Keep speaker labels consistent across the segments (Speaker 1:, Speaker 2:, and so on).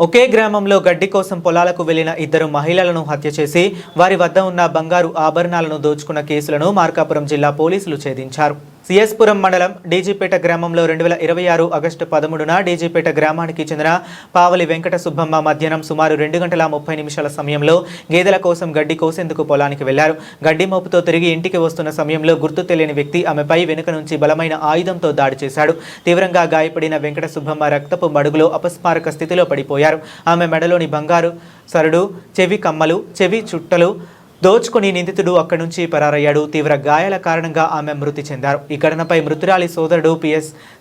Speaker 1: ఒకే గ్రామంలో గడ్డి కోసం పొలాలకు వెళ్లిన ఇద్దరు మహిళలను హత్య చేసి వారి వద్ద ఉన్న బంగారు ఆభరణాలను దోచుకున్న కేసులను మార్కాపురం జిల్లా పోలీసులు ఛేదించారు. సిఎస్పురం మండలం డీజీపేట గ్రామంలో 2026 ఆగస్టు 13న డీజీపేట గ్రామానికి చెందిన పావలి వెంకట సుబ్బమ్మ మధ్యాహ్నం సుమారు 2:30 సమయంలో గేదెల కోసం గడ్డి కోసేందుకు పొలానికి వెళ్లారు. గడ్డి మోపుతో తిరిగి ఇంటికి వస్తున్న సమయంలో గుర్తు తెలియని వ్యక్తి ఆమెపై వెనుక నుంచి బలమైన ఆయుధంతో దాడి చేశాడు. తీవ్రంగా గాయపడిన వెంకట సుబ్బమ్మ రక్తపు మడుగులో అపస్మారక స్థితిలో పడిపోయారు. ఆమె మెడలోని బంగారు సరుడు, చెవి కమ్మలు, చెవి చుట్టలు దోచుకుని నిందితుడు అక్కడి నుంచి పరారయ్యాడు. తీవ్ర గాయాల కారణంగా ఆమె మృతి చెందారు. ఈ ఘటనపై మృతురాలి సోదరుడు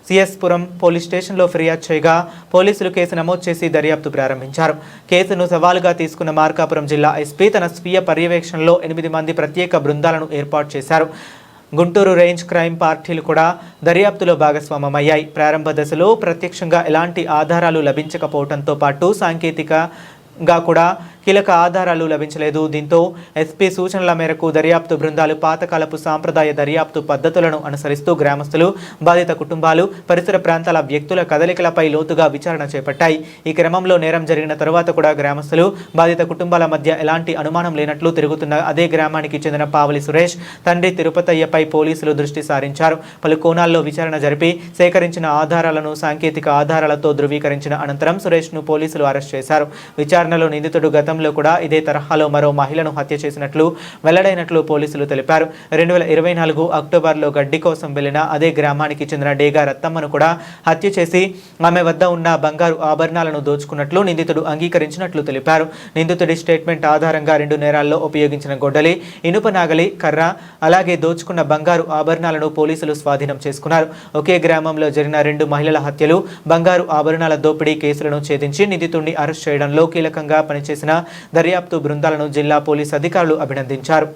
Speaker 1: సిఎస్పురం పోలీస్ స్టేషన్లో ఫిర్యాదు చేయగా పోలీసులు కేసు నమోదు చేసి దర్యాప్తు ప్రారంభించారు. కేసును సవాలుగా తీసుకున్న మార్కాపురం జిల్లా ఎస్పీ తన స్వీయ పర్యవేక్షణలో 8 మంది ప్రత్యేక బృందాలను ఏర్పాటు చేశారు. గుంటూరు రేంజ్ క్రైమ్ పార్టీలు కూడా దర్యాప్తులో భాగస్వామయ్యాయి. ప్రారంభ దశలో ప్రత్యక్షంగా ఎలాంటి ఆధారాలు లభించకపోవడంతో పాటు సాంకేతికంగా కూడా కీలక ఆధారాలు లభించలేదు. దీంతో ఎస్పీ సూచనల మేరకు దర్యాప్తు బృందాలు పాతకాలపు సాంప్రదాయ దర్యాప్తు పద్ధతులను అనుసరిస్తూ గ్రామస్తులు, బాధిత కుటుంబాలు, పరిసర ప్రాంతాల వ్యక్తుల కదలికలపై లోతుగా విచారణ చేపట్టాయి. ఈ క్రమంలో నేరం జరిగిన తరువాత కూడా గ్రామస్తులు, బాధిత కుటుంబాల మధ్య ఎలాంటి అనుమానం లేనట్లు తిరుగుతున్న అదే గ్రామానికి చెందిన పావలి సురేష్ తండ్రి తిరుపతయ్యపై పోలీసులు దృష్టి సారించారు. పలు కోణాల్లో విచారణ జరిపి సేకరించిన ఆధారాలను సాంకేతిక ఆధారాలతో ధృవీకరించిన అనంతరం సురేష్ను పోలీసులు అరెస్ట్ చేశారు. విచారణలో నిందితుడు గతంలో కూడా ఇదే తరహాలో మరో మహిళను హత్య చేసినట్లు వెల్లడైనట్లు పోలీసులు తెలిపారు. 2024 అక్టోబర్లో గడ్డి కోసం వెళ్లిన అదే గ్రామానికి చెందిన డేగా రత్తమ్మను కూడా హత్య చేసి ఆమె వద్ద ఉన్న బంగారు ఆభరణాలను దోచుకున్నట్లు నిందితుడు అంగీకరించినట్లు తెలిపారు. నిందితుడి స్టేట్మెంట్ ఆధారంగా 2 నేరాల్లో ఉపయోగించిన గొడ్డలి, ఇనుప నాగలి, కర్ర, అలాగే దోచుకున్న బంగారు ఆభరణాలను పోలీసులు స్వాధీనం చేసుకున్నారు. ఒకే గ్రామంలో జరిగిన 2 మహిళల హత్యలు, బంగారు ఆభరణాల దోపిడీ కేసులను ఛేదించి నిందితుడిని అరెస్ట్ చేయడంలో కీలకంగా పనిచేసిన దర్యాప్తు బృందాలను జిల్లా పోలీసు అధికారులు అభినందించారు.